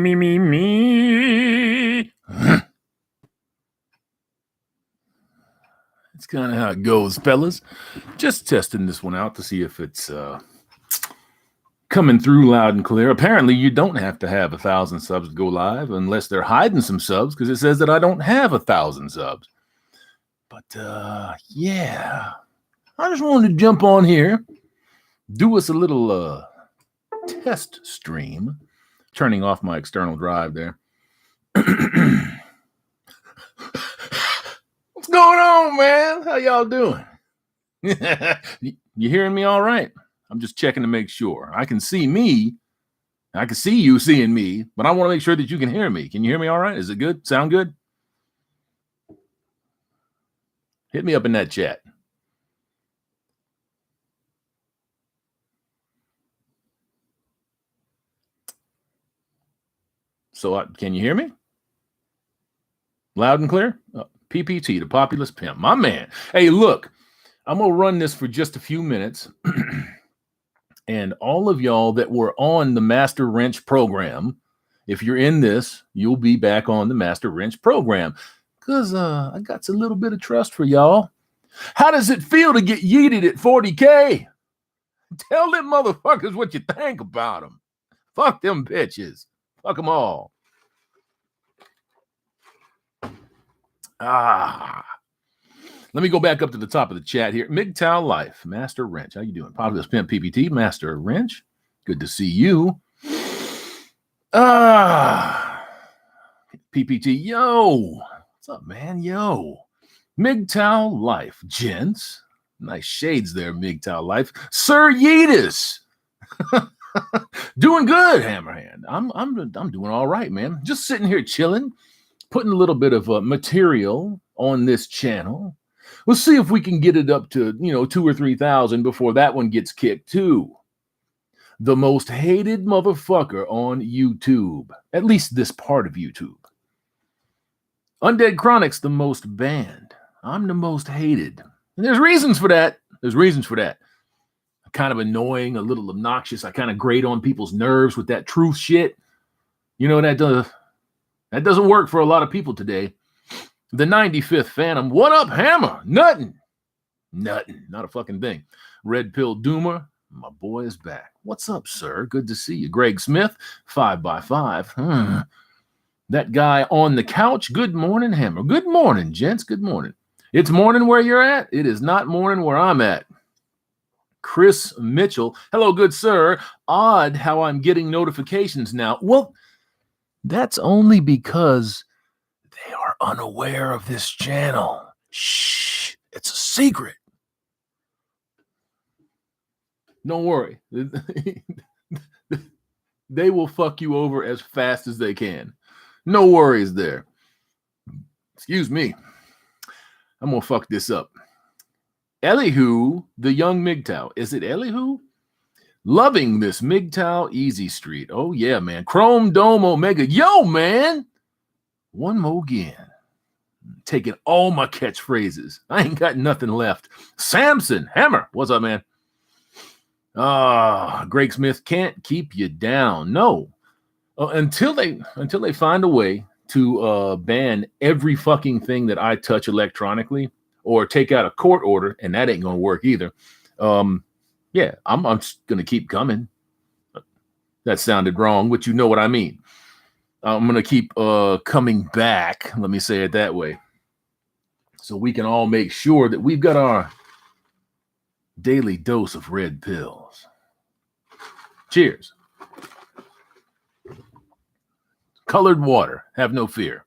me. It's kind of how it goes, fellas. Just testing this one out to see if it's coming through loud and clear. Apparently, you don't have to have 1,000 subs to go live unless they're hiding some subs because it says that I don't have 1,000 subs. But yeah, I just wanted to jump on here, do us a little test stream. Turning off my external drive there. What's going on, man? How y'all doing? You hearing me all right? I'm just checking to make sure. I can see me. I can see you seeing me, but I want to make sure that you can hear me. Can you hear me all right? Is it good? Sound good? Hit me up in that chat. So can you hear me? Loud and clear? PPT, the Populist Pimp. My man. Hey, look, I'm going to run this for just a few minutes. And all of y'all that were on the Master Wrench program, if you're in this, you'll be back on the Master Wrench program. Because I got a little bit of trust for y'all. How does it feel to get yeeted at 40K? Tell them motherfuckers what you think about them. Fuck them bitches. Fuck them all. Let me go back up to the top of the chat here. MGTOW Life, Master Wrench. How you doing? Populous Pimp PPT, Master Wrench. Good to see you. PPT, yo. What's up, man? Yo. MGTOW Life, gents. Nice shades there, MGTOW Life. Sir Yeetus. Doing good, Hammerhand. I'm doing all right, man. Just sitting here chilling, putting a little bit of material on this channel. We'll see if we can get it up to, 2,000 or 3,000 before that one gets kicked too. The most hated motherfucker on YouTube, at least this part of YouTube. Undead Chronic's the most banned. I'm the most hated. And there's reasons for that. Kind of annoying, a little obnoxious. I kind of grate on people's nerves with that truth shit. That doesn't work for a lot of people today. The 95th Phantom. What up, Hammer? Nothing. Not a fucking thing. Red Pill Doomer. My boy is back. What's up, sir? Good to see you. Greg Smith. 5x5. That guy on the couch. Good morning, Hammer. Good morning, gents. Good morning. It's morning where you're at. It is not morning where I'm at. Chris Mitchell. Hello, good sir. Odd how I'm getting notifications now. Well, that's only because they are unaware of this channel. Shh, it's a secret. Don't worry. They will fuck you over as fast as they can. No worries there. Excuse me. I'm going to fuck this up. Elihu, the young MGTOW. Is it Elihu? Loving this MGTOW Easy Street. Oh, yeah, man. Chrome Dome Omega. Yo, man. One more again. Taking all my catchphrases. I ain't got nothing left. Samson. Hammer. What's up, man? Greg Smith can't keep you down. No. Until they find a way to ban every fucking thing that I touch electronically or take out a court order, and that ain't going to work either. Yeah, I'm just going to keep coming. That sounded wrong, but you know what I mean. I'm going to keep coming back. Let me say it that way. So we can all make sure that we've got our daily dose of red pills. Cheers. Colored water. Have no fear.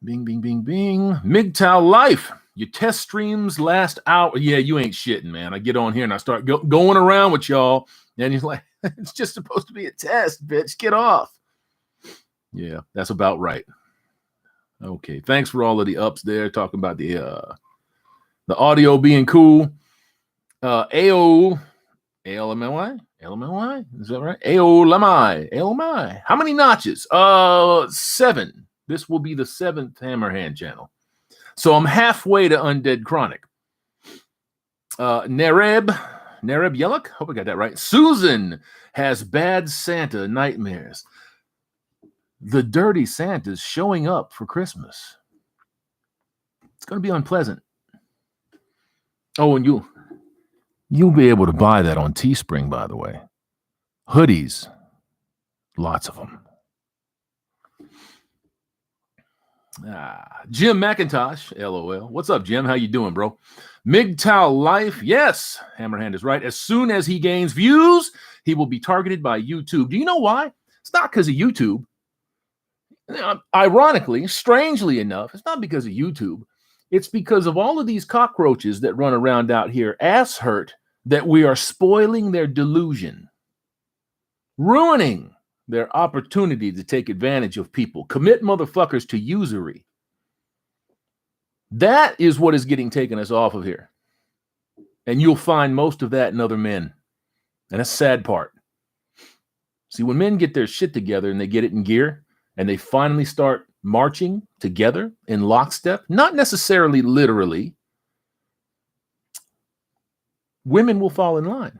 Bing, bing, bing, bing. MGTOW Life. Your test streams last hour. Yeah, you ain't shitting, man. I get on here and I start going around with y'all. And he's like, it's just supposed to be a test, bitch. Get off. Yeah, that's about right. Okay. Thanks for all of the ups there. Talking about the audio being cool. AO. ALMLY? LMLY? Is that right? AOLMI. AOLMI. How many notches? 7. This will be the 7th Hammerhand channel. So I'm halfway to Undead Chronic. Nereb Yellock? Hope I got that right. Susan has bad Santa nightmares. The dirty Santa's showing up for Christmas. It's going to be unpleasant. Oh, and you'll be able to buy that on Tspring, by the way. Hoodies, lots of them. Jim McIntosh, LOL. What's up, Jim? How you doing, bro? MGTOW Life. Yes, Hammerhand is right. As soon as he gains views, he will be targeted by YouTube. Do you know why? It's not because of YouTube. Ironically, strangely enough, it's not because of YouTube. It's because of all of these cockroaches that run around out here, ass hurt, that we are spoiling their delusion, ruining their opportunity to take advantage of people, commit motherfuckers to usury. That is what is getting taken us off of here. And you'll find most of that in other men. And that's the sad part. See, when men get their shit together and they get it in gear and they finally start marching together in lockstep, not necessarily literally, women will fall in line.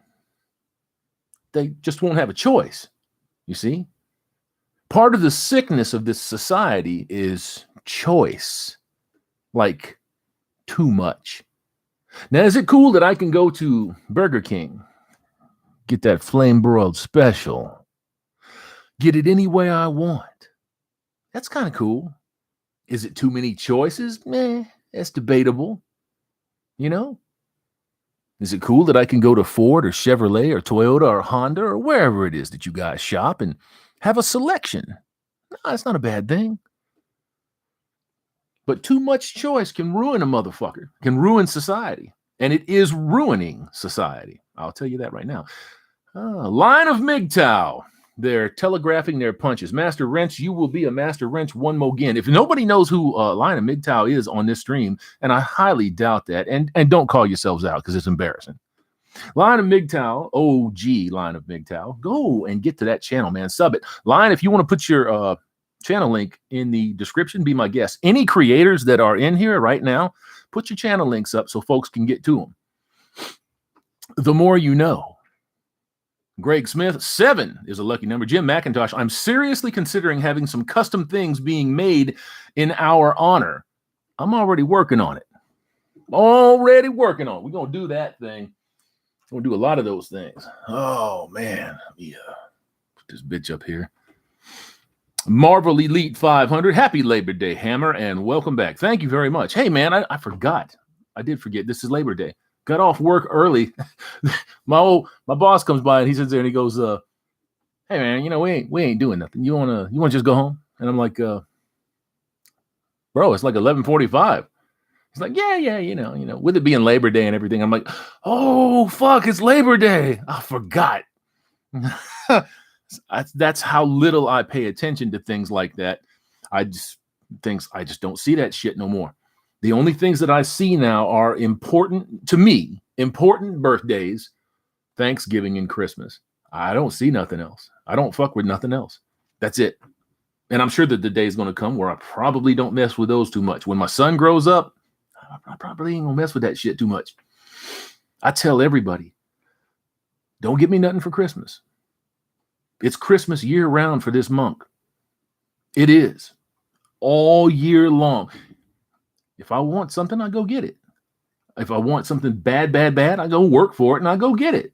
They just won't have a choice. You see, part of the sickness of this society is choice, like too much. Now, is it cool that I can go to Burger King, get that flame broiled special, get it any way I want? That's kind of cool. Is it too many choices? Meh, that's debatable. You know? Is it cool that I can go to Ford or Chevrolet or Toyota or Honda or wherever it is that you guys shop and have a selection? No, that's not a bad thing. But too much choice can ruin a motherfucker, can ruin society. And it is ruining society. I'll tell you that right now. Line of MGTOW. They're telegraphing their punches. Master Wrench, you will be a Master Wrench one more again. If nobody knows who Line of MGTOW is on this stream, and I highly doubt that, and don't call yourselves out because it's embarrassing. Line of MGTOW, OG Line of MGTOW, go and get to that channel, man. Sub it. Line, if you want to put your channel link in the description, be my guest. Any creators that are in here right now, put your channel links up so folks can get to them. The more you know. Greg Smith, 7 is a lucky number. Jim McIntosh, I'm seriously considering having some custom things being made in our honor. I'm already working on it. We're going to do that thing. We're going to do a lot of those things. Oh, man. Yeah. Put this bitch up here. Marvel Elite 500. Happy Labor Day, Hammer, and welcome back. Thank you very much. Hey, man, I forgot. I did forget. This is Labor Day. Got off work early. my boss comes by and he sits there and he goes, "Hey man, you know we ain't doing nothing. You wanna just go home?" And I'm like, "Bro, it's like 11:45." He's like, "Yeah, you know, with it being Labor Day and everything." I'm like, "Oh fuck, it's Labor Day. I forgot." That's how little I pay attention to things like that. I just don't see that shit no more. The only things that I see now are important to me, important birthdays, Thanksgiving and Christmas. I don't see nothing else. I don't fuck with nothing else. That's it. And I'm sure that the day is going to come where I probably don't mess with those too much. When my son grows up, I probably ain't going to mess with that shit too much. I tell everybody, don't get me nothing for Christmas. It's Christmas year round for this monk. It is. All year long. If I want something, I go get it. If I want something bad, I go work for it and I go get it.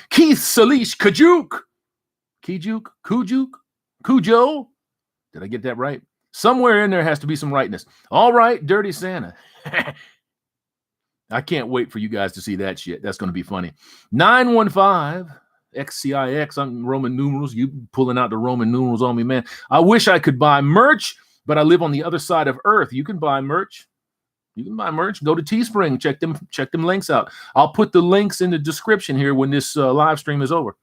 Keith Salish Kujo. Did I get that right? Somewhere in there has to be some rightness. All right, Dirty Santa. I can't wait for you guys to see that shit. That's going to be funny. 915 XCIX. I'm Roman numerals. You pulling out the Roman numerals on me, man. I wish I could buy merch, but I live on the other side of Earth. You can buy merch. Go to Tspring. Check them links out. I'll put the links in the description here when this live stream is over.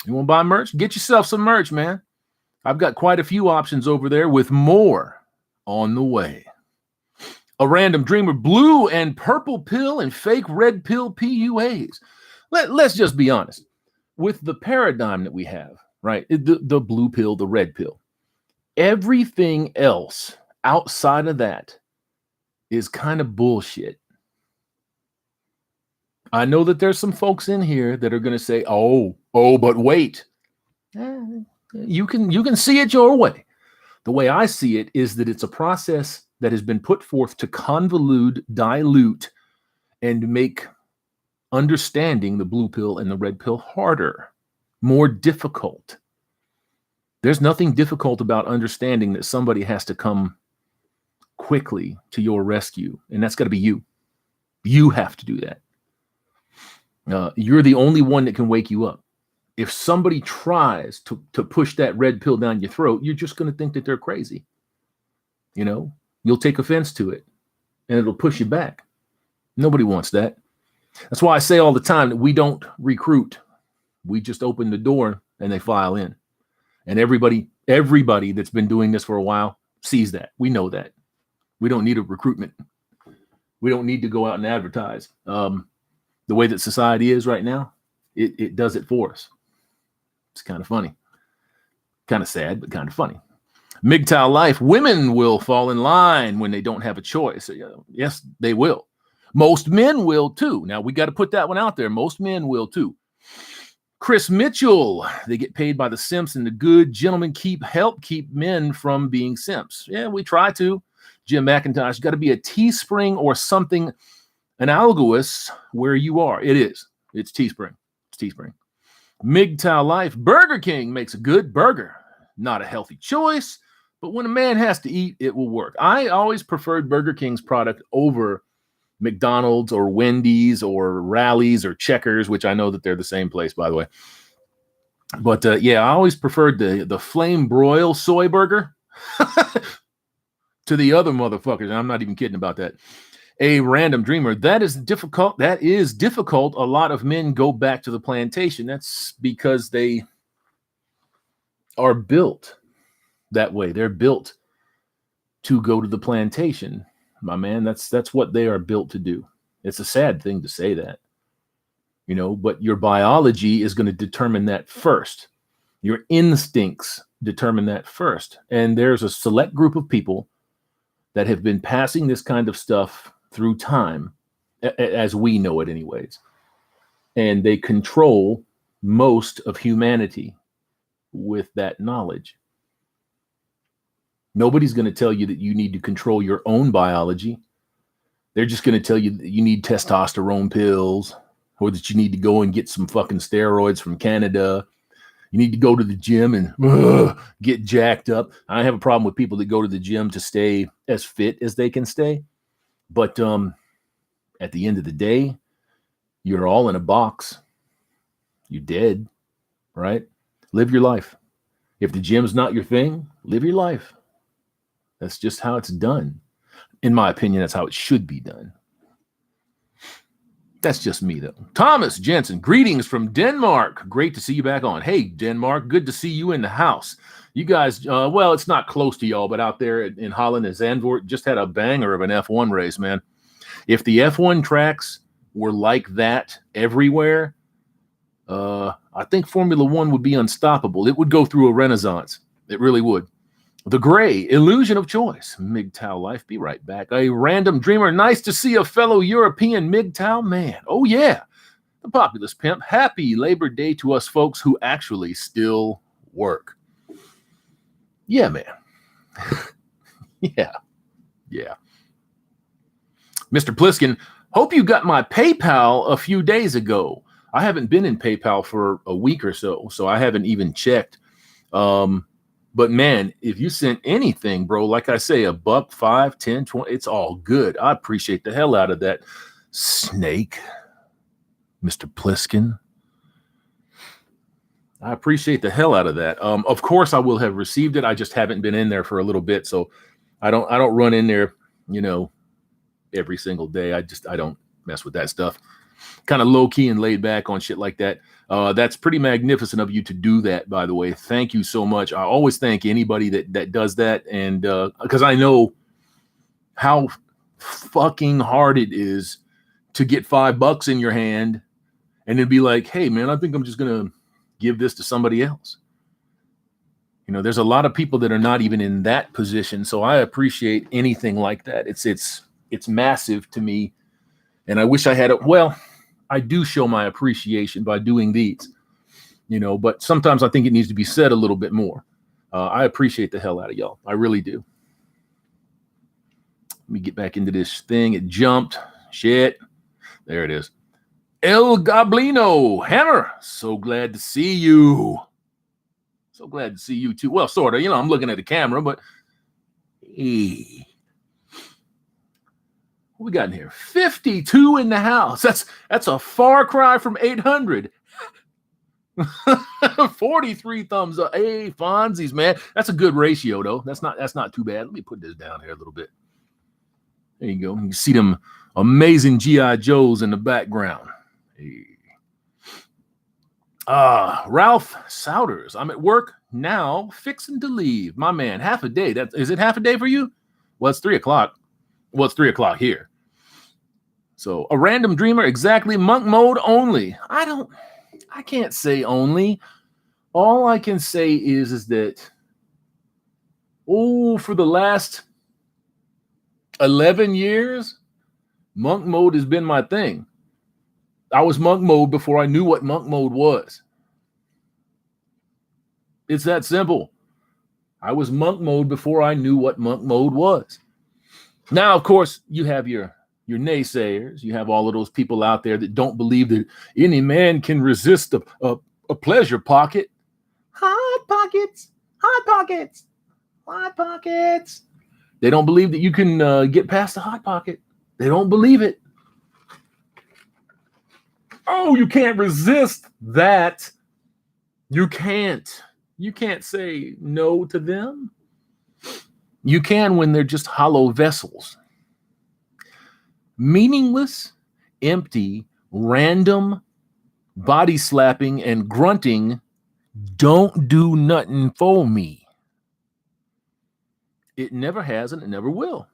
You want to buy merch? Get yourself some merch, man. I've got quite a few options over there with more on the way. A random dreamer, blue and purple pill and fake red pill PUAs. Let's just be honest. With the paradigm that we have, right? The blue pill, the red pill. Everything else outside of that is kind of bullshit. I know that there's some folks in here that are going to say, oh, but wait. You can see it your way. The way I see it is that it's a process that has been put forth to convolute, dilute, and make understanding the blue pill and the red pill harder, more difficult. There's nothing difficult about understanding that somebody has to come quickly to your rescue, and that's got to be you. You have to do that. You're the only one that can wake you up. If somebody tries to push that red pill down your throat, you're just going to think that they're crazy. You know, you'll take offense to it, and it'll push you back. Nobody wants that. That's why I say all the time that we don't recruit. We just open the door and they file in. And everybody that's been doing this for a while sees that. We know that. We don't need a recruitment. We don't need to go out and advertise. The way that society is right now, it does it for us. It's kind of funny. Kind of sad, but kind of funny. MGTOW life, women will fall in line when they don't have a choice. Yes, they will. Most men will too. Now, we got to put that one out there. Most men will too. Chris Mitchell, they get paid by the simps, and the good gentlemen help keep men from being simps. Yeah, we try to. Jim McIntosh, got to be a Tspring or something analogous where you are. It is. It's Tspring. It's Tspring. MGTOW life, Burger King makes a good burger. Not a healthy choice, but when a man has to eat, it will work. I always preferred Burger King's product over McDonald's or Wendy's or Rally's or Checkers, which I know that they're the same place, by the way. But yeah, I always preferred the flame broil soy burger to the other motherfuckers. I'm not even kidding about that. A random dreamer, that is difficult. That is difficult. A lot of men go back to the plantation. That's because they are built that way. They're built to go to the plantation. My man, that's what they are built to do. It's a sad thing to say that, you know, but your biology is going to determine that first. Your instincts determine that first. And there's a select group of people that have been passing this kind of stuff through time, as we know it anyways. And they control most of humanity with that knowledge. Nobody's going to tell you that you need to control your own biology. They're just going to tell you that you need testosterone pills, or that you need to go and get some fucking steroids from Canada. You need to go to the gym and get jacked up. I have a problem with people that go to the gym to stay as fit as they can stay. But at the end of the day, you're all in a box. You're dead, right? Live your life. If the gym's not your thing, live your life. That's just how it's done. In my opinion, that's how it should be done. That's just me, though. Thomas Jensen, greetings from Denmark. Great to see you back on. Hey, Denmark, good to see you in the house. You guys, well, it's not close to y'all, but out there in Holland, Zandvoort just had a banger of an F1 race, man. If the F1 tracks were like that everywhere, I think Formula One would be unstoppable. It would go through a renaissance. It really would. The Gray, illusion of choice. MGTOW life, be right back. A random dreamer, nice to see a fellow European MGTOW man. Oh, yeah. The populous pimp. Happy Labor Day to us folks who actually still work. Yeah, man. Yeah. Mr. Pliskin, hope you got my PayPal a few days ago. I haven't been in PayPal for a week or so I haven't even checked. But man, if you sent anything, bro, like I say, $1, $5, $10, $20, it's all good. I appreciate the hell out of that. Snake, Mr. Pliskin. I appreciate the hell out of that. Of course, I will have received it. I just haven't been in there for a little bit, so I don't run in there, you know, every single day. I don't mess with that stuff. Kind of low key and laid back on shit like that. That's pretty magnificent of you to do that, by the way. Thank you so much. I always thank anybody that does that, and because I know how fucking hard it is to get $5 in your hand and then be like, hey man, I think I'm just gonna give this to somebody else. You know, there's a lot of people that are not even in that position, so I appreciate anything like that. It's massive to me, and I wish I had it. Well, I do show my appreciation by doing these, you know, but sometimes I think it needs to be said a little bit more. I appreciate the hell out of y'all. I really do. Let me get back into this thing. It jumped. Shit. There it is. El Goblino. Hammer. So glad to see you. So glad to see you too. Well, sort of. You know, I'm looking at the camera, but hey. What we got in here? 52 in the house. That's a far cry from 800. 43 thumbs up. Hey, Fonzies, man. That's a good ratio, though. That's not too bad. Let me put this down here a little bit. There you go. You can see them amazing G.I. Joes in the background. Hey. Ralph Souders. I'm at work now, fixing to leave. My man, half a day. Is it half a day for you? Well, it's 3 o'clock. Well, it's 3 o'clock here. So a random dreamer, exactly. Monk mode only. I can't say only. All I can say is that, for the last 11 years, monk mode has been my thing. I was monk mode before I knew what monk mode was. It's that simple. I was monk mode before I knew what monk mode was. Now, of course, you have your naysayers. You have all of those people out there that don't believe that any man can resist a pleasure pocket. Hot pockets, hot pockets, hot pockets. They don't believe that you can get past the hot pocket. They don't believe it. Oh, you can't resist that. You can't. You can't say no to them. You can when they're just hollow vessels. Meaningless, empty, random body slapping and grunting don't do nothing for me. It never has and it never will.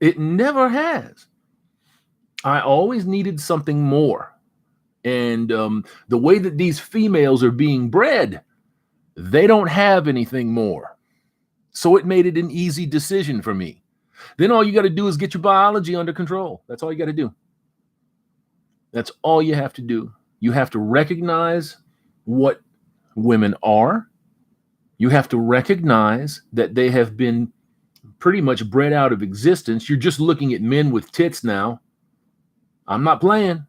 It never has. I always needed something more. And the way that these females are being bred, they don't have anything more. So it made it an easy decision for me. Then all you got to do is get your biology under control. That's all you got to do. That's all you have to do. You have to recognize what women are. You have to recognize that they have been pretty much bred out of existence. You're just looking at men with tits now. I'm not playing.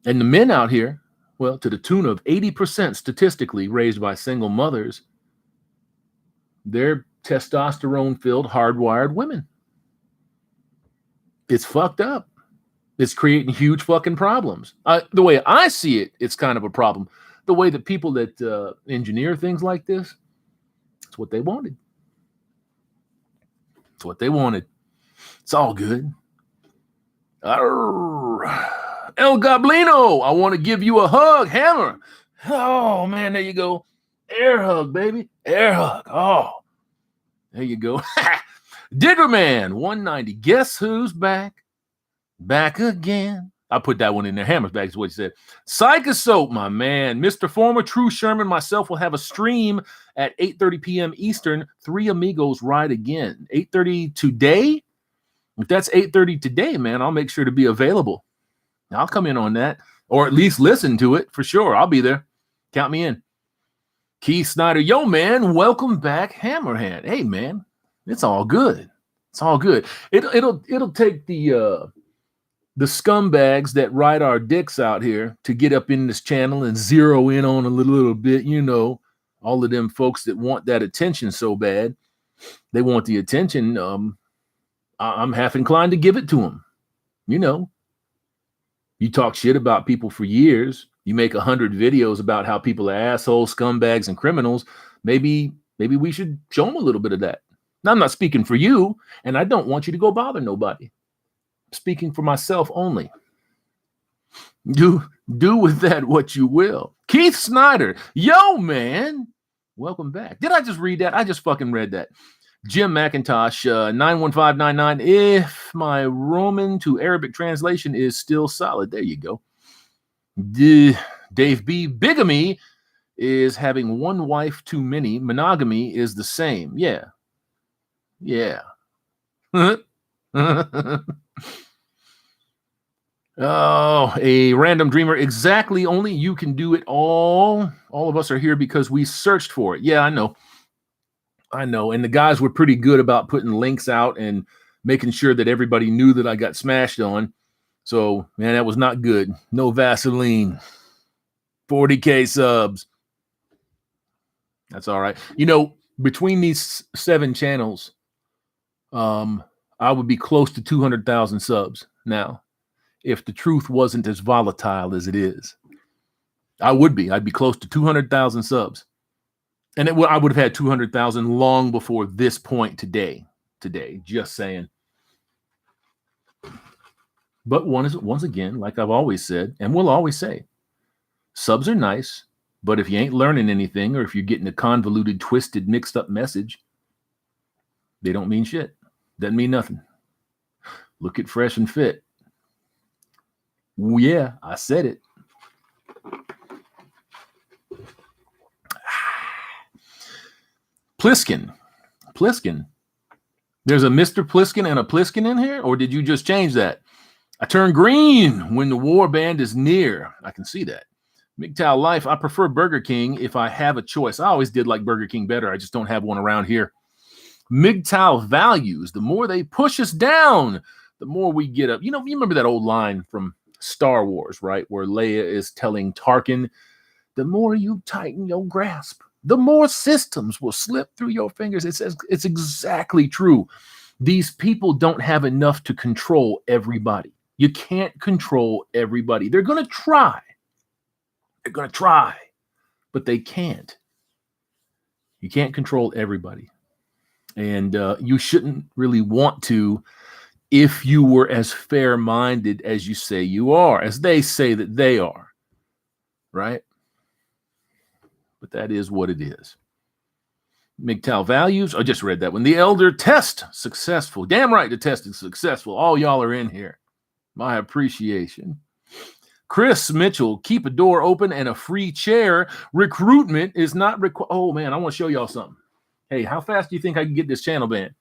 And the men out here, well, to the tune of 80% statistically raised by single mothers, they're testosterone-filled, hardwired women. It's fucked up. It's creating huge fucking problems. The way I see it, it's kind of a problem. The way that people that engineer things like this, it's what they wanted. It's what they wanted. It's all good. El Goblino, I want to give you a hug, Hammer. Oh, man, there you go. Air hug, baby. Air hug. Oh, there you go. Diggerman, 190. Guess who's back? Back again. I put that one in there. Hammer's back is what he said. Psychosoap, my man. Mr. Former True Sherman, myself will have a stream at 8:30 p.m. Eastern. Three Amigos ride again. 8:30 today? If that's 8:30 today, man, I'll make sure to be available. I'll come in on that, or at least listen to it for sure. I'll be there. Count me in. Keith Snyder, yo, man, welcome back, Hammerhand. Hey, man, it's all good. It's all good. It'll take the scumbags that ride our dicks out here to get up in this channel and zero in on a little bit, you know, all of them folks that want that attention so bad. They want the attention. I'm half inclined to give it to them. You know, you talk shit about people for years. You make 100 videos about how people are assholes, scumbags, and criminals. Maybe we should show them a little bit of that. Now, I'm not speaking for you, and I don't want you to go bother nobody. I'm speaking for myself only. Do with that what you will. Keith Snyder, yo, man. Welcome back. Did I just read that? I just fucking read that. Jim McIntosh, 91599. If my Roman to Arabic translation is still solid. There you go. Dave B. Bigamy is having one wife too many. Monogamy is the same. Yeah. Yeah. Oh, a random dreamer. Exactly. Only you can do it all. All of us are here because we searched for it. Yeah, I know. I know. And the guys were pretty good about putting links out and making sure that everybody knew that I got smashed on. So, man, that was not good. No Vaseline. 40K subs. That's all right. You know, between these 7 channels, I would be close to 200,000 subs now if the truth wasn't as volatile as it is. I would be. I'd be close to 200,000 subs. And I would have had 200,000 long before this point today. Just saying. But once again, like I've always said, and will always say, subs are nice, but if you ain't learning anything, or if you're getting a convoluted, twisted, mixed up message, they don't mean shit. Doesn't mean nothing. Look at Fresh and Fit. Yeah, I said it. Pliskin. There's a Mr. Pliskin and a Pliskin in here, or did you just change that? I turn green when the war band is near. I can see that. MGTOW Life, I prefer Burger King if I have a choice. I always did like Burger King better. I just don't have one around here. MGTOW Values, the more they push us down, the more we get up. You know, you remember that old line from Star Wars, right? Where Leia is telling Tarkin, the more you tighten your grasp, the more systems will slip through your fingers. It's exactly true. These people don't have enough to control everybody. You can't control everybody. They're going to try. But they can't. You can't control everybody. And you shouldn't really want to if you were as fair-minded as you say you are, as they say that they are, right? But that is what it is. MGTOW Values, I just read that one. The Elder Test, successful. Damn right the test is successful. All y'all are in here. My appreciation. Chris Mitchell, keep a door open and a free chair. Recruitment is not required. Oh, man, I want to show y'all something. Hey, how fast do you think I can get this channel banned?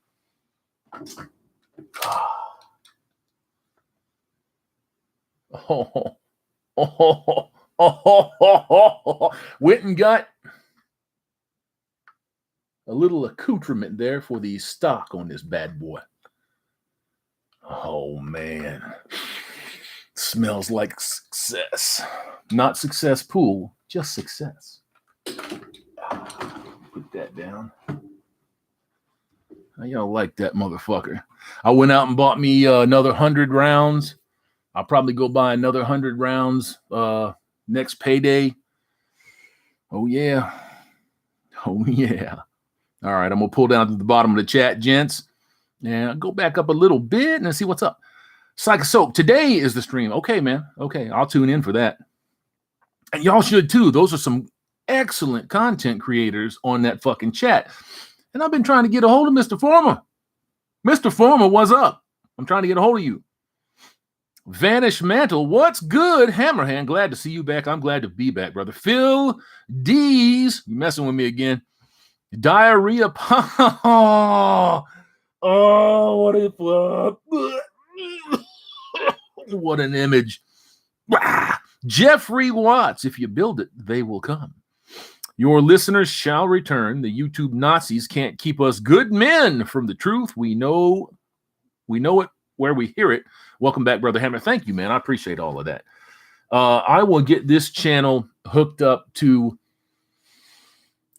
Wit and gut. A little accoutrement there for the stock on this bad boy. Oh, man. Smells like success. Not success pool, just success. Put that down. How y'all like that motherfucker? I went out and bought me another 100 rounds. I'll probably go buy another 100 rounds next payday. Oh, yeah. Oh, yeah. All right, I'm going to pull down to the bottom of the chat, gents. And I'll go back up a little bit and see what's up. Soap, today is the stream. Okay, man. Okay, I'll tune in for that. And y'all should too. Those are some excellent content creators on that fucking chat. And I've been trying to get a hold of Mr. Former. Mr. Former, what's up? I'm trying to get a hold of you. Vanish Mantle, what's good? Hammerhand, glad to see you back. I'm glad to be back, brother. Phil D's, you messing with me again. Diarrhea. Oh, what a what an image. Jeffrey Watts, if you build it, they will come. Your listeners shall return. The YouTube Nazis can't keep us good men from the truth. We know it where we hear it. Welcome back, Brother Hammer. Thank you, man. I appreciate all of that. I will get this channel hooked up to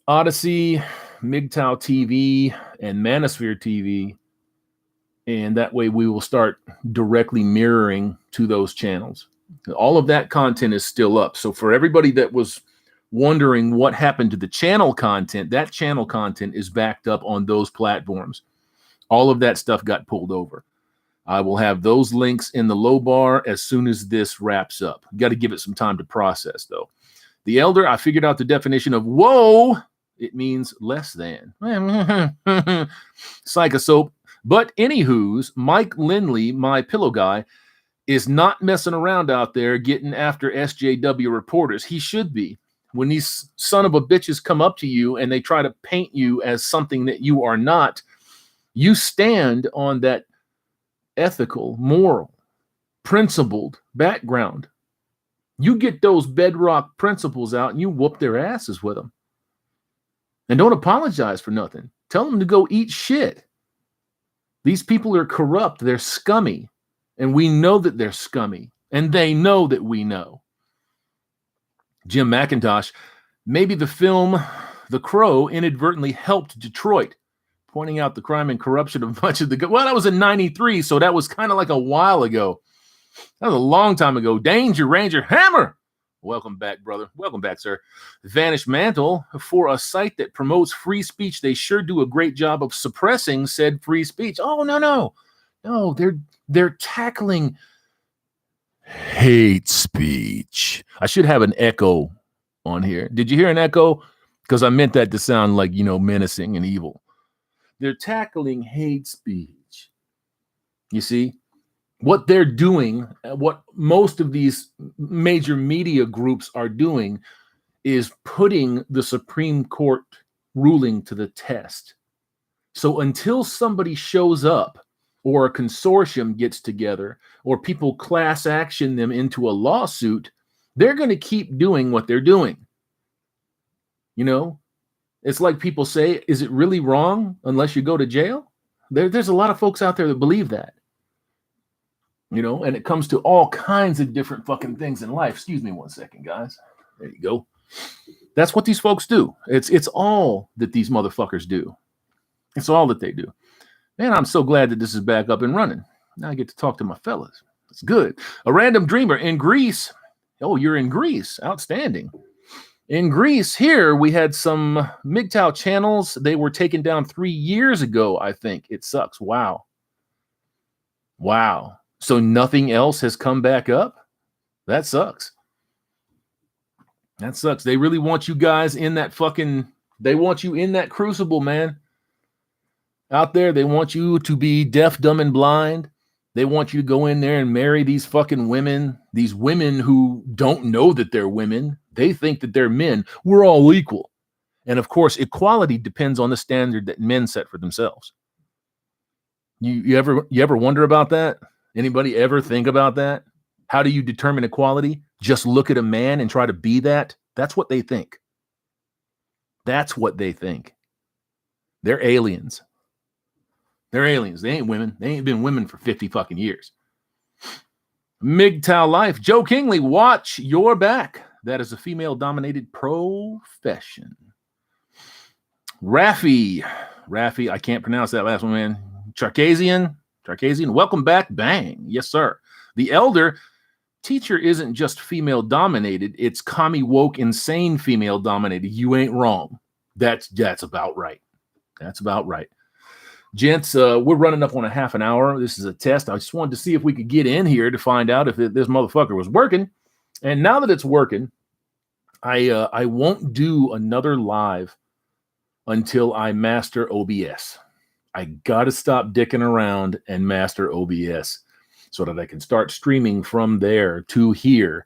Odysee, MGTOW TV, and Manosphere TV. And that way we will start directly mirroring to those channels. All of that content is still up. So for everybody that was wondering what happened to the channel content, that channel content is backed up on those platforms. All of that stuff got pulled over. I will have those links in the low bar as soon as this wraps up. Got to give it some time to process, though. The Elder, I figured out the definition of whoa. It means less than. Soap. But anywho's, Mike Lindley, my pillow guy, is not messing around out there getting after SJW reporters. He should be. When these son of a bitches come up to you and they try to paint you as something that you are not, you stand on that ethical, moral, principled background. You get those bedrock principles out and you whoop their asses with them. And don't apologize for nothing. Tell them to go eat shit. These people are corrupt. They're scummy. And we know that they're scummy. And they know that we know. Jim McIntosh, maybe the film The Crow inadvertently helped Detroit, pointing out the crime and corruption of much of the... Well, that was in 93, so that was kind of like a while ago. That was a long time ago. Danger Ranger Hammer. Welcome back, brother. Welcome back, sir. Vanished Mantle, for a site that promotes free speech, they sure do a great job of suppressing said free speech. Oh, no. No, they're tackling hate speech. I should have an echo on here. Did you hear an echo? Because I meant that to sound like, menacing and evil. They're tackling hate speech. You see? What they're doing, what most of these major media groups are doing, is putting the Supreme Court ruling to the test. So until somebody shows up, or a consortium gets together, or people class action them into a lawsuit, they're going to keep doing what they're doing. It's like people say, is it really wrong unless you go to jail? There's a lot of folks out there that believe that. And it comes to all kinds of different fucking things in life. Excuse me one second, guys. There you go. That's what these folks do. It's all that these motherfuckers do. It's all that they do. Man, I'm so glad that this is back up and running. Now I get to talk to my fellas. It's good. A random dreamer in Greece. Oh, you're in Greece. Outstanding. In Greece, here, we had some MGTOW channels. They were taken down 3 years ago, I think. It sucks. Wow. So nothing else has come back up? That sucks. They really want you guys in that they want you in that crucible, man. Out there, they want you to be deaf, dumb, and blind. They want you to go in there and marry these fucking women, these women who don't know that they're women. They think that they're men. We're all equal. And of course, equality depends on the standard that men set for themselves. You ever wonder about that? Anybody ever think about that? How do you determine equality? Just look at a man and try to be that? That's what they think. That's what they think. They're aliens. They're aliens. They ain't women. They ain't been women for 50 fucking years. MGTOW Life. Joe Kingley, watch your back. That is a female-dominated profession. Raffi, I can't pronounce that last one, man. Charkazian, welcome back. Bang. Yes, sir. The Elder, teacher isn't just female-dominated. It's commie woke, insane female-dominated. You ain't wrong. That's about right. That's about right. Gents, we're running up on a half an hour. This is a test. I just wanted to see if we could get in here to find out if this motherfucker was working. And now that it's working, I won't do another live until I master OBS. I got to stop dicking around and master OBS so that I can start streaming from there to here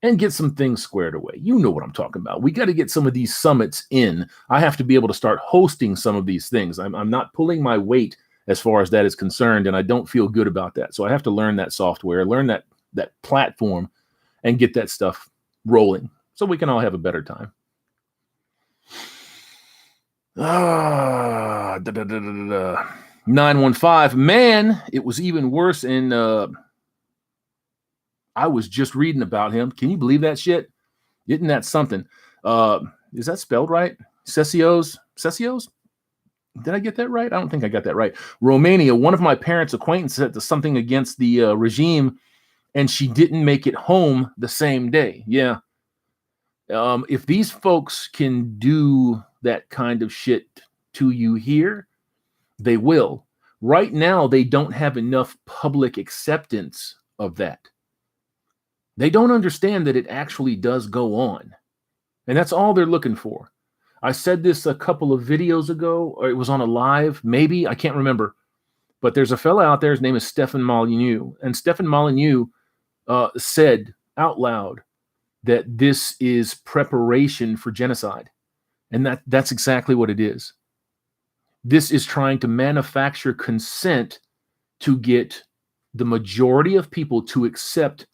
and get some things squared away. You know what I'm talking about. We got to get some of these summits in. I have to be able to start hosting some of these things. I'm not pulling my weight as far as that is concerned, and I don't feel good about that. So I have to learn that software, learn that platform, and get that stuff rolling so we can all have a better time. 915, man, it was even worse in I was just reading about him. Can you believe that shit? Isn't that something? Is that spelled right? Cesios? Did I get that right? I don't think I got that right. Romania, one of my parents' acquaintances said something against the regime, and she didn't make it home the same day. Yeah. If these folks can do that kind of shit to you here, they will. Right now, they don't have enough public acceptance of that. They don't understand that it actually does go on. And that's all they're looking for. I said this a couple of videos ago, or it was on a live, maybe, I can't remember. But there's a fella out there, his name is Stefan Molyneux. And Stefan Molyneux said out loud that this is preparation for genocide. And that's exactly what it is. This is trying to manufacture consent to get the majority of people to accept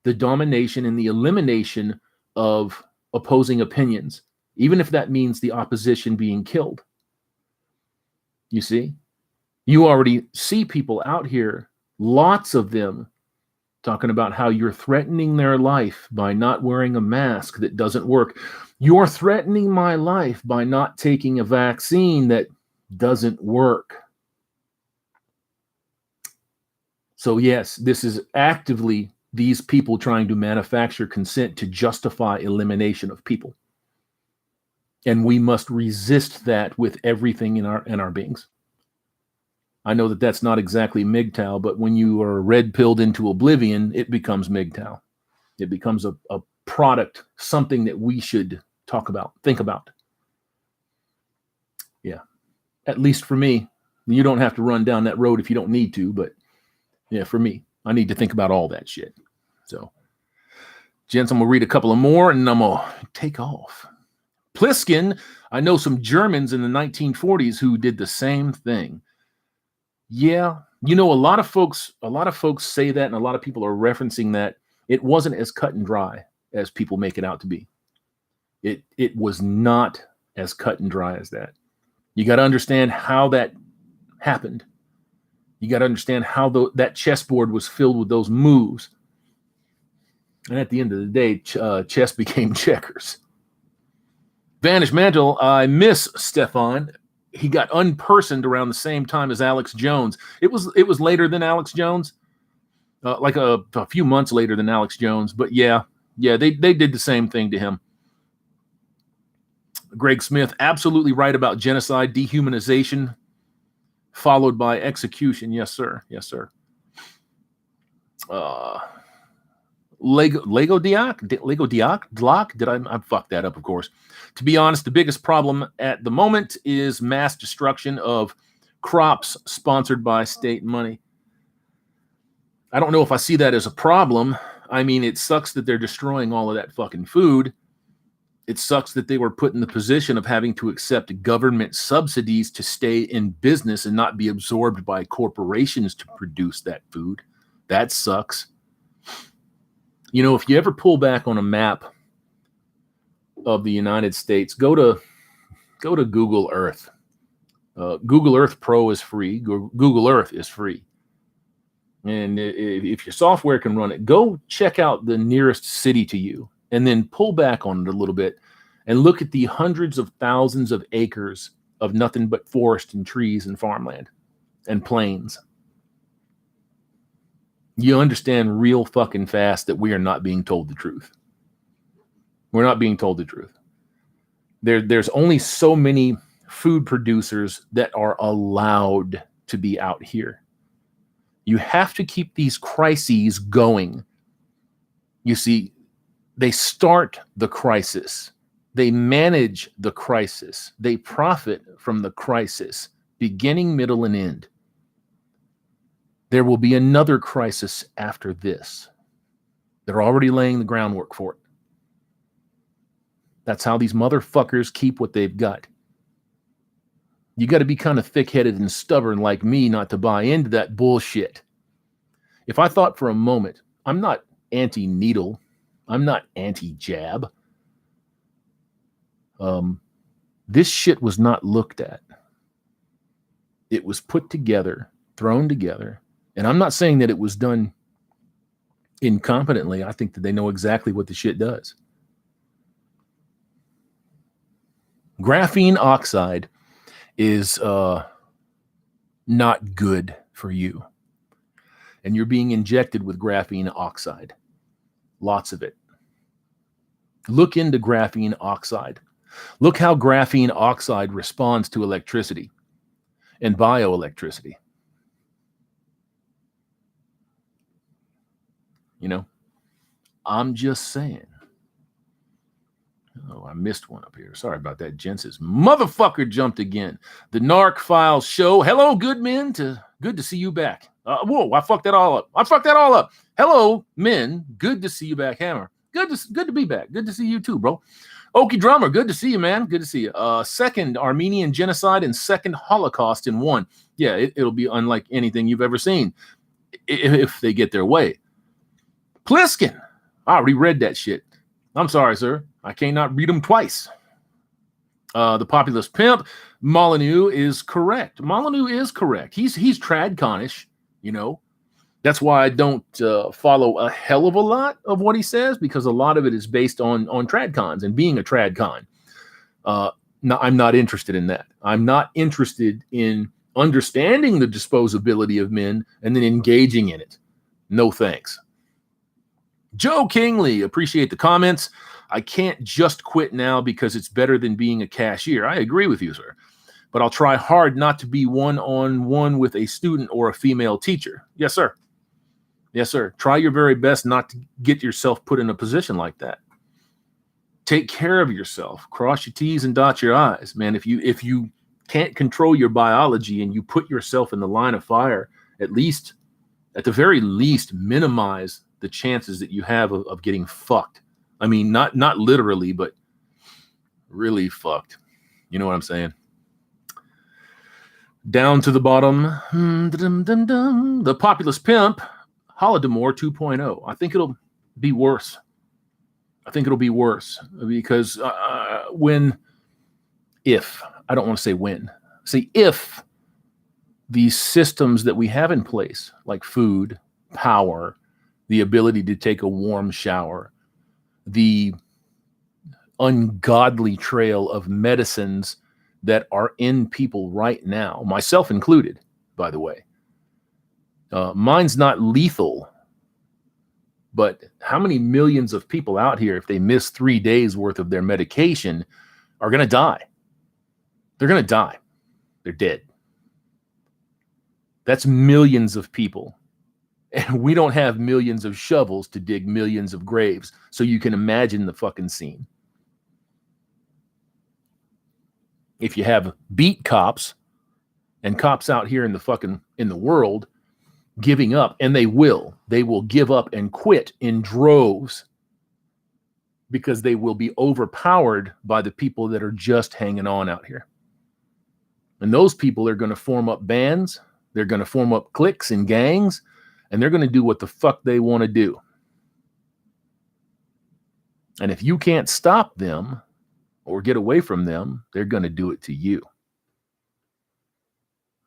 the domination and the elimination of opposing opinions, even if that means the opposition being killed. You see, you already see people out here, lots of them, talking about how you're threatening their life by not wearing a mask that doesn't work. You're threatening my life by not taking a vaccine that doesn't work. So yes, this is actively these people trying to manufacture consent to justify elimination of people. And we must resist that with everything in our beings. I know that that's not exactly MGTOW, but when you are red-pilled into oblivion, it becomes MGTOW. It becomes a product, something that we should talk about, think about. Yeah, at least for me. You don't have to run down that road if you don't need to, but yeah, for me, I need to think about all that shit. So, gents, I'm going to read a couple of more, and I'm going to take off. Pliskin, I know some Germans in the 1940s who did the same thing. Yeah, you know, a lot of folks say that, and a lot of people are referencing that. It wasn't as cut and dry as people make it out to be. It was not as cut and dry as that. You got to understand how that happened. You got to understand how that chessboard was filled with those moves. And at the end of the day, chess became checkers. Vanish Mantle, I miss Stefan. He got unpersoned around the same time as Alex Jones. It was later than Alex Jones, like a few months later than Alex Jones. But yeah, they did the same thing to him. Greg Smith, absolutely right about genocide, dehumanization, followed by execution. Yes, sir. Yes, sir. Lego Diak? Did I fucked that up, of course. To be honest, the biggest problem at the moment is mass destruction of crops sponsored by state money. I don't know if I see that as a problem. I mean, it sucks that they're destroying all of that fucking food. It sucks that they were put in the position of having to accept government subsidies to stay in business and not be absorbed by corporations to produce that food. That sucks. You know, if you ever pull back on a map of the United States, go to Google Earth. Google Earth Pro is free. Google Earth is free. And if your software can run it, go check out the nearest city to you and then pull back on it a little bit and look at the hundreds of thousands of acres of nothing but forest and trees and farmland and plains. You understand real fucking fast that we are not being told the truth. We're not being told the truth. There's only so many food producers that are allowed to be out here. You have to keep these crises going. You see, they start the crisis. They manage the crisis. They profit from the crisis, beginning, middle, and end. There will be another crisis after this. They're already laying the groundwork for it. That's how these motherfuckers keep what they've got. You got to be kind of thick-headed and stubborn like me not to buy into that bullshit. If I thought for a moment, I'm not anti-needle, I'm not anti-jab. This shit was not looked at. It was put together, thrown together, and I'm not saying that it was done incompetently. I think that they know exactly what the shit does. Graphene oxide is not good for you. And you're being injected with graphene oxide. Lots of it. Look into graphene oxide. Look how graphene oxide responds to electricity and bioelectricity. You know, I'm just saying. Oh, I missed one up here. Sorry about that, gents. This motherfucker jumped again. The Narc Files show. Hello, good men. Good to see you back. Whoa, I fucked that all up. Hello, men. Good to see you back, Hammer. Good to be back. Good to see you too, bro. Okie Drummer, good to see you, man. Good to see you. Second Armenian genocide and second Holocaust in one. Yeah, it'll be unlike anything you've ever seen. if they get their way. Pliskin, I already read that shit. I'm sorry, sir. I cannot read them twice. The populous pimp, Molyneux is correct. Molyneux is correct. He's tradconish, you know. That's why I don't follow a hell of a lot of what he says, because a lot of it is based on tradcons and being a tradcon. No, I'm not interested in that. I'm not interested in understanding the disposability of men and then engaging in it. No thanks. Joe Kingley, appreciate the comments. I can't just quit now because it's better than being a cashier. I agree with you, sir. But I'll try hard not to be one-on-one with a student or a female teacher. Yes, sir. Yes, sir. Try your very best not to get yourself put in a position like that. Take care of yourself. Cross your T's and dot your I's. Man, if you can't control your biology and you put yourself in the line of fire, at the very least, minimize the chances that you have of getting fucked. I mean, not literally, but really fucked. You know what I'm saying? Down to the bottom. The populous pimp, Holodomor 2.0. I think it'll be worse. I think it'll be worse because I don't want to say when. See, if these systems that we have in place, like food, power, the ability to take a warm shower, the ungodly trail of medicines that are in people right now, myself included, by the way. Mine's not lethal, but how many millions of people out here, if they miss 3 days worth of their medication, are going to die? They're going to die. They're dead. That's millions of people. And we don't have millions of shovels to dig millions of graves. So you can imagine the fucking scene. If you have beat cops and cops out here in the world giving up, and they will give up and quit in droves because they will be overpowered by the people that are just hanging on out here. And those people are going to form up bands. They're going to form up cliques and gangs, and they're going to do what the fuck they want to do. And if you can't stop them or get away from them, they're going to do it to you.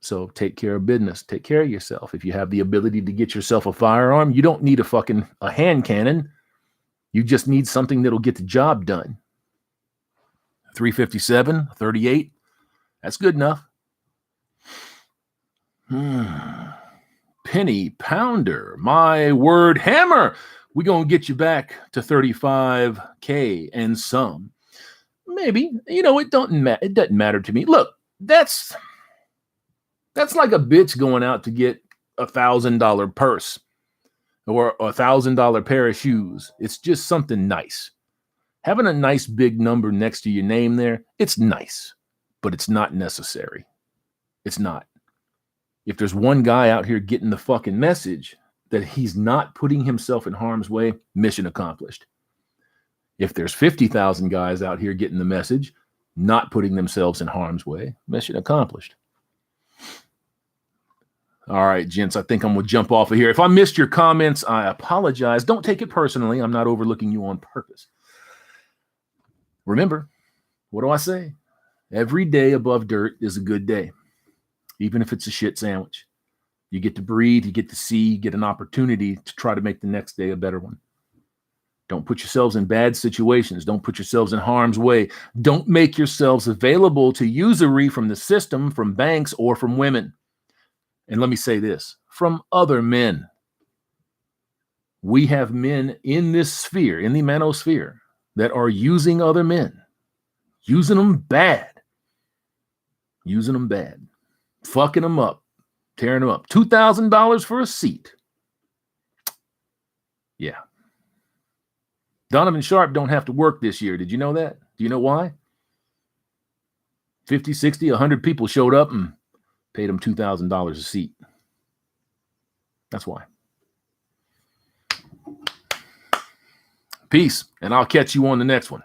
So take care of business. Take care of yourself. If you have the ability to get yourself a firearm, you don't need a hand cannon. You just need something that'll get the job done. 357, 38. That's good enough. Penny Pounder, my word, hammer. We're going to get you back to 35K and some. Maybe. It doesn't matter to me. Look, that's like a bitch going out to get $1,000 purse or $1,000 pair of shoes. It's just something nice. Having a nice big number next to your name there, it's nice, but it's not necessary. It's not. If there's one guy out here getting the fucking message that he's not putting himself in harm's way, mission accomplished. If there's 50,000 guys out here getting the message, not putting themselves in harm's way, mission accomplished. All right, gents, I think I'm going to jump off of here. If I missed your comments, I apologize. Don't take it personally. I'm not overlooking you on purpose. Remember, what do I say? Every day above dirt is a good day, even if it's a shit sandwich. You get to breathe, you get to see, you get an opportunity to try to make the next day a better one. Don't put yourselves in bad situations. Don't put yourselves in harm's way. Don't make yourselves available to usury from the system, from banks, or from women. And let me say this, from other men. We have men in this sphere, in the manosphere, that are using other men, using them bad, fucking them up, tearing them up. $2,000 for a seat. Yeah. Donovan Sharp don't have to work this year. Did you know that? Do you know why? 50, 60, 100 people showed up and paid him $2,000 a seat. That's why. Peace, and I'll catch you on the next one.